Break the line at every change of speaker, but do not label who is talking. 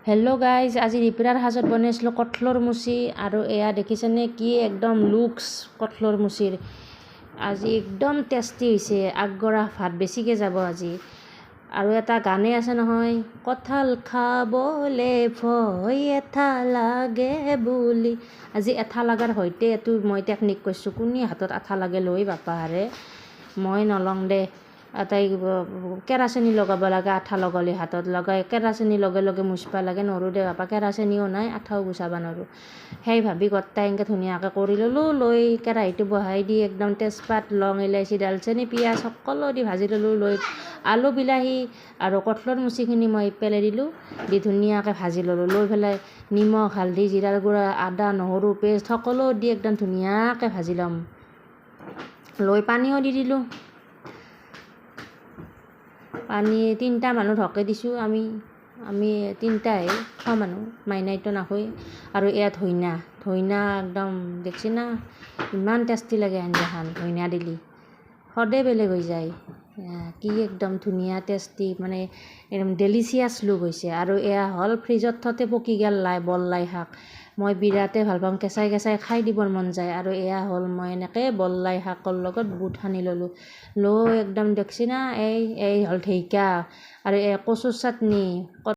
Hello' guys, আজি ৰিপিৰাৰ সাজত বনাইছিলোঁ কঁঠালৰ মুচি আৰু এয়া দেখিছেনে কি একদম লুক্স কঁঠালৰ মুচিৰ। আজি একদম টেষ্টি হৈছে, আগগৰা ভাত বেছিকৈ যাব আজি। আৰু এটা গানেই আছে নহয়, কঁঠাল খাবলে ভয় এঠা লাগে বুলি। আজি এঠা লাগাৰ সৈতে এইটো মই টেকনিক কৰিছোঁ, কোনে হাতত আঠা লাগে লৈ বাপাহাৰে, মই নলওঁ দে। এটাই কেৰাচিনী লগাব লাগে, আঠা লগালে হাতত লগাই কেৰাচিনী লগে লগে মুচবা লাগে, নৰোঁ দে বাপা, কেৰাচিনীও নাই, আঠাও গুচাব নৰোঁ। সেই ভাবি গোটাই এনেকৈ ধুনীয়াকৈ কৰি ল'লোঁ। লৈ কেৰাহীটো বহাই দি একদম তেজপাত, লং, ইলাচি, দালচেনি, পিঁয়াজ সকলো দি ভাজি ল'লোঁ। লৈ আলু, বিলাহী আৰু কঁঠালৰ মুচিখিনি মই পেলাই দিলোঁ, দি ধুনীয়াকৈ ভাজি ল'লোঁ। লৈ পেলাই নিমখ, হালধি, জিৰাৰ গুড়া, আদা, নহৰু পেষ্ট সকলো দি একদম ধুনীয়াকৈ ভাজি ল'ম। লৈ পানীও দি দিলোঁ। পানী 3টা মানুহ ধকে দিছোঁ, আমি 3টাহে খোৱা মানুহ, মাইনাইটো নাখায়। আৰু এয়া ধইনা একদম দেখছি না, ইমান টেষ্টি লাগে আঞ্জাখন ধইনা দিলি, সদায় বেলেগ হৈ যায়। কি একদম ধুনীয়া টেষ্টি, মানে একদম ডেলিচিয়াছ লুক হৈছে। আৰু এয়া হ'ল ফ্ৰিজত থওঁতে পকি গেল বল লাই শাক, মই বিৰাটেই ভাল পাওঁ, কেঁচাই কেঁচাই খাই দিবৰ মন যায়। আৰু এয়া হ'ল মই এনেকৈ বল লাই শাকৰ লগত বুট সানি ল'লোঁ। লৈ একদম দেখছি না, এই হ'ল ঢেকীয়া আৰু এই কচুৰ চাটনি।